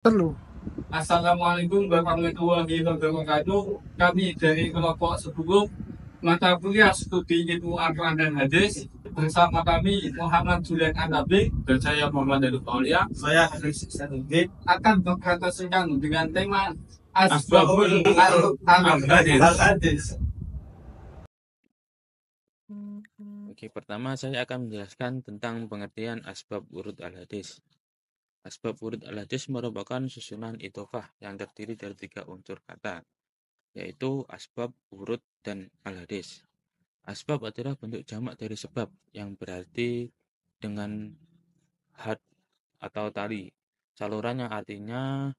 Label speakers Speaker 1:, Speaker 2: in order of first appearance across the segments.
Speaker 1: Perlu.
Speaker 2: Assalamualaikum warahmatullahi wabarakatuh. Kami dari kelompok 10 mata kuliah studi ilmu Al-Quran dan Hadis bersama kami Muhammad Julian Anabi dan saya Muhammad Dari Aulia. Saya Haris Sanuddin akan berpresentasikan dengan tema Asbabul Al-Hadis.
Speaker 3: Oke, pertama saya akan menjelaskan tentang pengertian asbab urut al-hadis. Asbab urut al-hadis merupakan susunan idhofah yang terdiri dari 3 unsur kata, yaitu asbab, urut, dan al-hadis. Asbab adalah bentuk jamak dari sebab yang berarti dengan had atau tali. Saluran yang artinya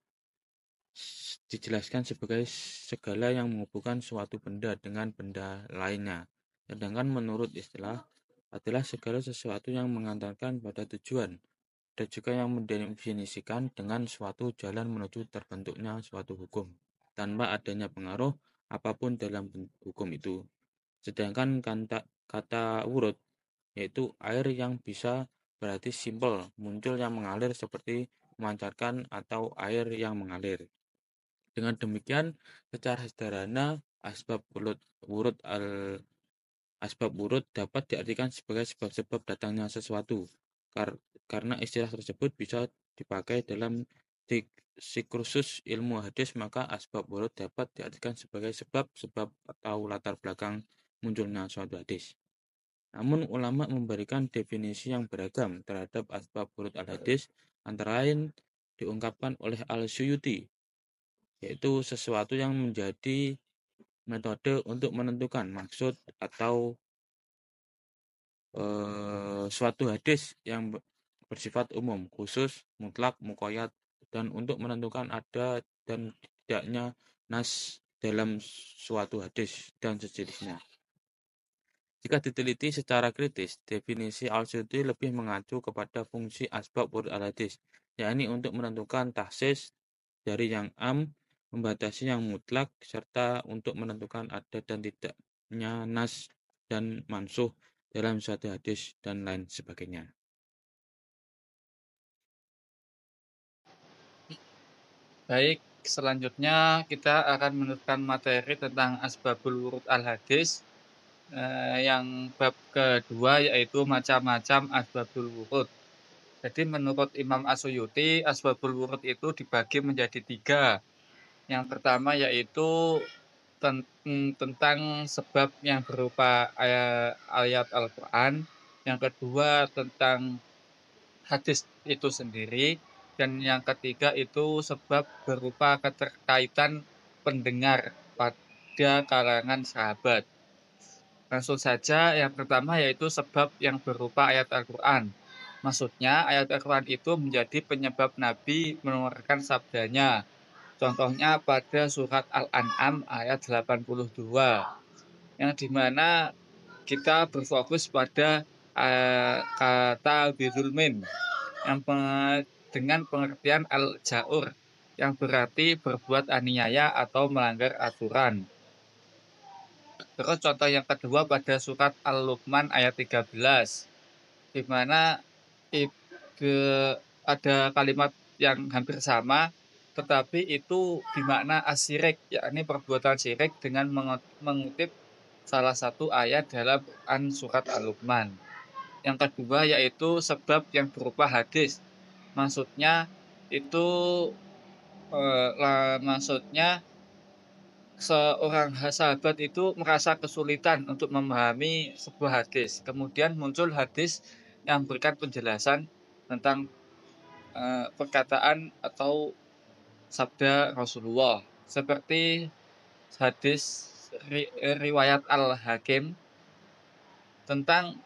Speaker 3: dijelaskan sebagai segala yang menghubungkan suatu benda dengan benda lainnya. Sedangkan menurut istilah adalah segala sesuatu yang mengantarkan pada tujuan dan juga yang mendefinisikan dengan suatu jalan menuju terbentuknya suatu hukum tanpa adanya pengaruh apapun dalam hukum itu. Sedangkan kata urut yaitu air yang bisa berarti simpel, muncul yang mengalir seperti memancarkan atau air yang mengalir. Dengan demikian, secara sederhana asbab urut dapat diartikan sebagai sebab-sebab datangnya sesuatu. Karena istilah tersebut bisa dipakai dalam diskursus ilmu hadis, maka asbab urut dapat diartikan sebagai sebab-sebab atau latar belakang munculnya suatu hadis. Namun ulama memberikan definisi yang beragam terhadap asbab urut al-hadis, antara lain diungkapkan oleh Al-Suyuti, yaitu sesuatu yang menjadi metode untuk menentukan maksud atau suatu hadis yang bersifat umum, khusus, mutlak, muqayyad, dan untuk menentukan ada dan tidaknya nas dalam suatu hadis dan sejenisnya. Jika diteliti secara kritis, definisi Al-Suyuti lebih mengacu kepada fungsi asbab urut al-hadis, yakni untuk menentukan taksis dari yang am, membatasi yang mutlak, serta untuk menentukan ada dan tidaknya nas dan mansuh dalam suatu hadis dan lain sebagainya.
Speaker 4: Baik, selanjutnya kita akan meneruskan materi tentang asbabul wurud al-hadis. Yang bab kedua yaitu macam-macam asbabul wurud. Jadi menurut Imam As-Suyuti, asbabul wurud itu dibagi menjadi 3. Yang pertama yaitu tentang sebab yang berupa ayat Al-Quran. Yang kedua tentang hadis itu sendiri. Dan yang ketiga itu sebab berupa keterkaitan pendengar pada kalangan sahabat. Langsung saja, yang pertama yaitu sebab yang berupa ayat Al-Quran. Maksudnya, ayat Al-Quran itu menjadi penyebab Nabi mengeluarkan sabdanya. Contohnya pada surat Al-An'am ayat 82, yang dimana kita berfokus pada kata bizulmin yang dengan pengertian al-jaur, yang berarti berbuat aniaya atau melanggar aturan. Terus contoh yang kedua pada surat Al-Luqman ayat 13, di mana ada kalimat yang hampir sama, tetapi itu bermakna asyirik, yakni perbuatan syirik, dengan mengutip salah satu ayat dalam Quran surat Al-Luqman. Yang kedua yaitu sebab yang berupa hadis. Maksudnya itu maksudnya seorang sahabat itu merasa kesulitan untuk memahami sebuah hadis. Kemudian muncul hadis yang memberikan penjelasan tentang perkataan atau sabda Rasulullah. Seperti hadis riwayat Al-Hakim tentang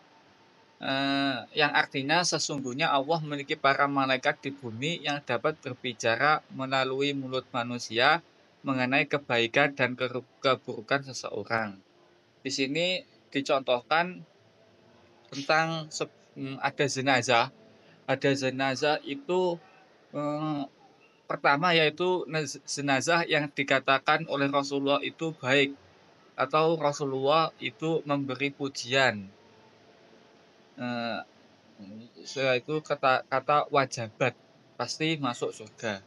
Speaker 4: yang artinya sesungguhnya Allah memiliki para malaikat di bumi yang dapat berbicara melalui mulut manusia mengenai kebaikan dan keburukan seseorang. Di sini dicontohkan tentang ada jenazah. Ada jenazah itu pertama yaitu jenazah yang dikatakan oleh Rasulullah itu baik atau Rasulullah itu memberi pujian. Setelah itu kata wajabat, pasti masuk surga.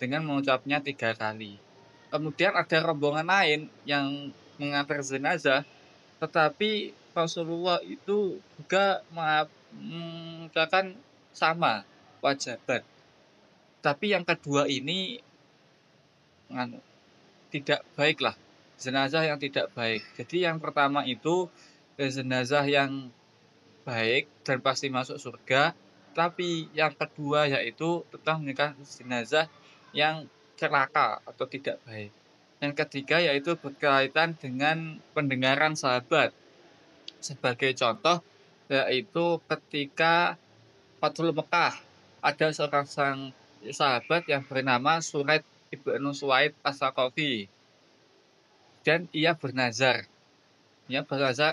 Speaker 4: dengan mengucapnya 3 kali. Kemudian ada rombongan lain yang mengantar jenazah, tetapi Rasulullah itu juga mengucapkan sama wajibat. Tapi yang kedua ini tidak baik lah, jenazah yang tidak baik. Jadi yang pertama itu jenazah yang baik dan pasti masuk surga. Tapi yang kedua yaitu tentang menikah jenazah yang celaka atau tidak baik. Yang ketiga yaitu berkaitan dengan pendengaran sahabat. Sebagai contoh yaitu ketika Fathul Mekah ada seorang sahabat yang bernama Suraid ibnu Suwaid As-Saqafi dan ia bernazar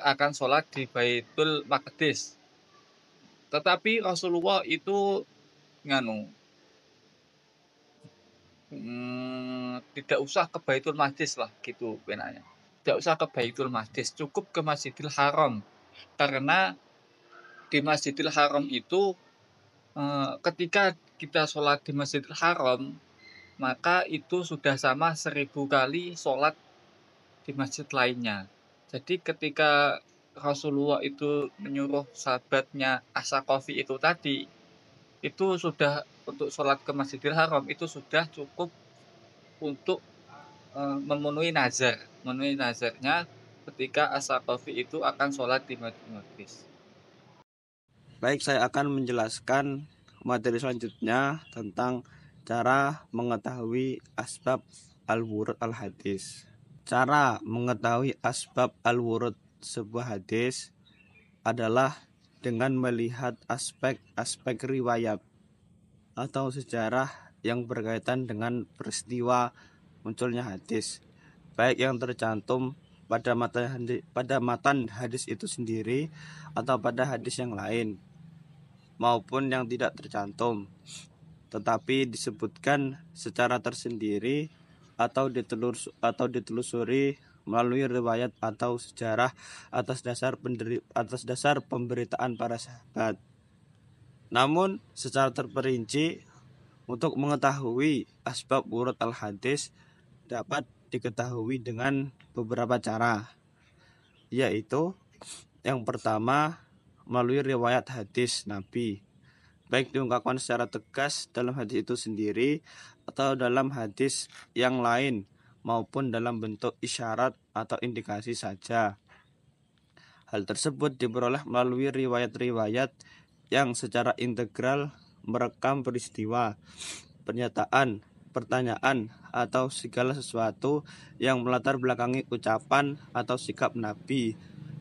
Speaker 4: akan sholat di Baitul Maqdis. Tetapi Rasulullah itu tidak usah ke Baitul Maqdis lah gitu benarnya. Tidak usah ke Baitul Maqdis, cukup ke Masjidil Haram. Karena di Masjidil Haram itu ketika kita sholat di Masjidil Haram, maka itu sudah sama 1000 kali sholat di masjid lainnya. Jadi ketika Rasulullah itu menyuruh sahabatnya As-Saqafi itu tadi, itu sudah untuk sholat ke Masjidil Haram itu sudah cukup untuk memenuhi nazarnya ketika As-Saqafi itu akan sholat di Baitul Maqdis.
Speaker 1: Baik, saya akan menjelaskan materi selanjutnya tentang cara mengetahui asbab al-wurud al-hadis. Cara mengetahui asbab al-wurud sebuah hadis adalah dengan melihat aspek-aspek riwayat atau sejarah yang berkaitan dengan peristiwa munculnya hadis, baik yang tercantum pada matan hadis itu sendiri atau pada hadis yang lain, maupun yang tidak tercantum tetapi disebutkan secara tersendiri atau ditelusuri melalui riwayat atau sejarah atas dasar pemberitaan para sahabat. Namun secara terperinci, untuk mengetahui asbab wurud al-hadis dapat diketahui dengan beberapa cara, yaitu yang pertama melalui riwayat hadis Nabi, baik diungkapkan secara tegas dalam hadis itu sendiri atau dalam hadis yang lain maupun dalam bentuk isyarat atau indikasi saja. Hal tersebut diperoleh melalui riwayat-riwayat yang secara integral merekam peristiwa, pernyataan, pertanyaan, atau segala sesuatu yang melatar belakangi ucapan atau sikap Nabi,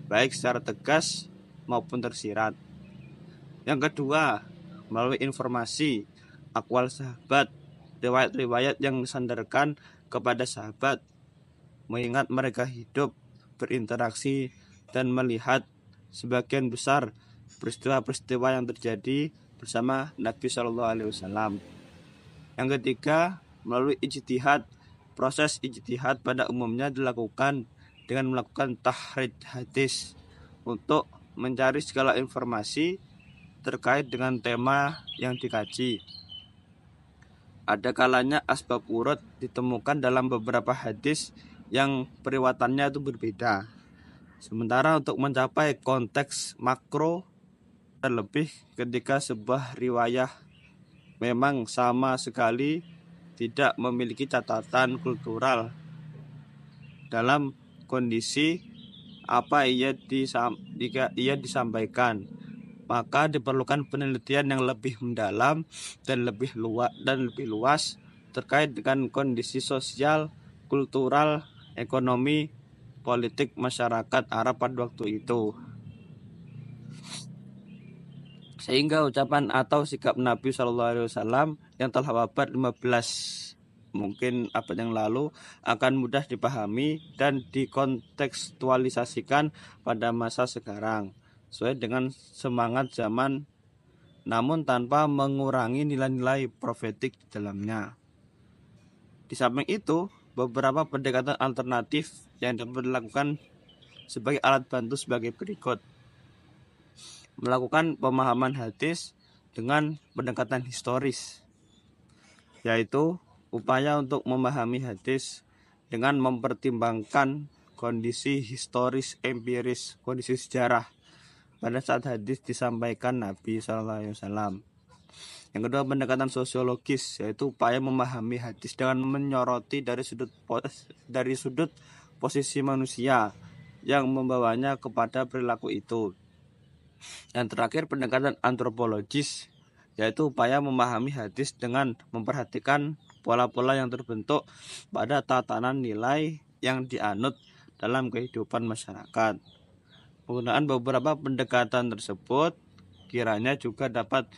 Speaker 1: baik secara tegas maupun tersirat. Yang kedua, melalui informasi, akwal sahabat, riwayat-riwayat yang disandarkan kepada sahabat, mengingat mereka hidup, berinteraksi, dan melihat sebagian besar peristiwa-peristiwa yang terjadi bersama Nabi SAW. Yang ketiga, melalui ijtihad. Proses ijtihad pada umumnya dilakukan dengan melakukan tahrij hadis untuk mencari segala informasi terkait dengan tema yang dikaji. Ada kalanya asbab wurud ditemukan dalam beberapa hadis yang periwatannya itu berbeda. Sementara untuk mencapai konteks makro, terlebih ketika sebuah riwayah memang sama sekali tidak memiliki catatan kultural dalam kondisi apa ia disampaikan, maka diperlukan penelitian yang lebih mendalam dan lebih luas terkait dengan kondisi sosial, kultural, ekonomi, politik masyarakat Arab pada waktu itu. Sehingga ucapan atau sikap Nabi SAW yang telah wafat 15 mungkin abad yang lalu akan mudah dipahami dan dikontekstualisasikan pada masa sekarang sesuai dengan semangat zaman, namun tanpa mengurangi nilai-nilai profetik di dalamnya. Di samping itu, beberapa pendekatan alternatif yang dapat dilakukan sebagai alat bantu sebagai berikut. Melakukan pemahaman hadis dengan pendekatan historis, yaitu upaya untuk memahami hadis dengan mempertimbangkan kondisi historis empiris, kondisi sejarah pada saat hadis disampaikan Nabi SAW. Yang kedua, pendekatan sosiologis, yaitu upaya memahami hadis dengan menyoroti dari sudut posisi manusia yang membawanya kepada perilaku itu. Dan terakhir, pendekatan antropologis, yaitu upaya memahami hadis dengan memperhatikan pola-pola yang terbentuk pada tatanan nilai yang dianut dalam kehidupan masyarakat. Penggunaan beberapa pendekatan tersebut kiranya juga dapat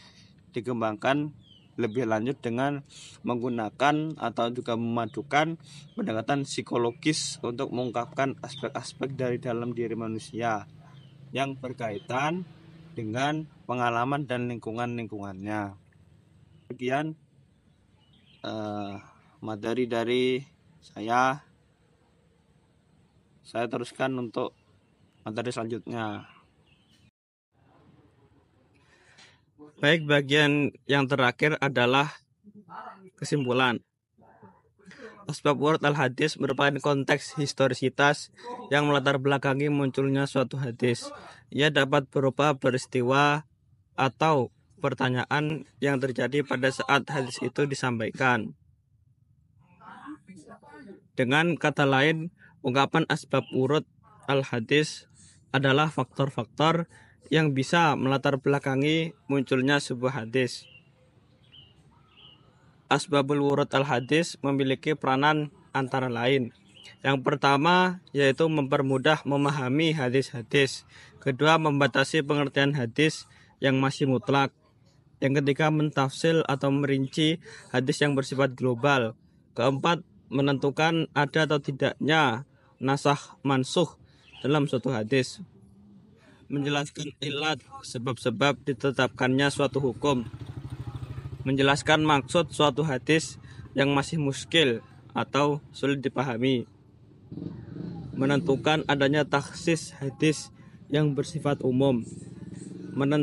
Speaker 1: dikembangkan lebih lanjut dengan menggunakan atau juga memadukan pendekatan psikologis untuk mengungkapkan aspek-aspek dari dalam diri manusia yang berkaitan dengan pengalaman dan lingkungannya. Sekian materi dari saya teruskan untuk materi selanjutnya. Baik, bagian yang terakhir adalah kesimpulan. Asbab wurud al-hadis merupakan konteks historisitas yang melatar belakangi munculnya suatu hadis. Ia dapat berupa peristiwa atau pertanyaan yang terjadi pada saat hadis itu disampaikan. Dengan kata lain, ungkapan asbab wurud al-hadis adalah faktor-faktor yang bisa melatar belakangi munculnya sebuah hadis. Asbabul wurud al-hadis memiliki peranan antara lain. Yang pertama yaitu mempermudah memahami hadis-hadis. Kedua, membatasi pengertian hadis yang masih mutlak. Yang ketiga, mentafsil atau merinci hadis yang bersifat global. Keempat, menentukan ada atau tidaknya nasakh mansuh dalam suatu hadis. Menjelaskan ilat, sebab-sebab ditetapkannya suatu hukum. Menjelaskan maksud suatu hadis yang masih muskil atau sulit dipahami. Menentukan adanya takhsis hadis yang bersifat umum.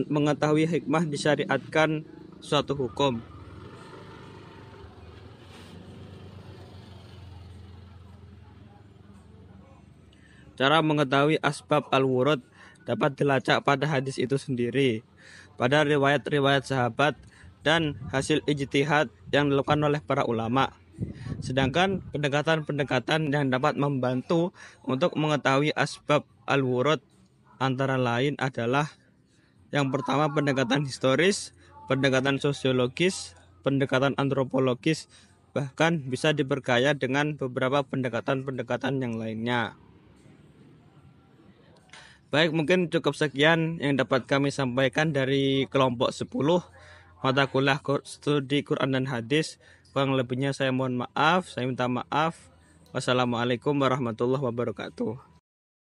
Speaker 1: Mengetahui hikmah disyariatkan suatu hukum. Cara mengetahui asbab al-wurud dapat dilacak pada hadis itu sendiri, pada riwayat-riwayat sahabat, dan hasil ijtihad yang dilakukan oleh para ulama. Sedangkan pendekatan-pendekatan yang dapat membantu untuk mengetahui asbab al-wurud antara lain adalah yang pertama, pendekatan historis, pendekatan sosiologis, pendekatan antropologis, bahkan bisa diperkaya dengan beberapa pendekatan-pendekatan yang lainnya. Baik, mungkin cukup sekian yang dapat kami sampaikan dari kelompok 10 mata kuliah studi Quran dan Hadis. Kurang lebihnya saya mohon maaf, saya minta maaf. Wassalamualaikum warahmatullahi wabarakatuh.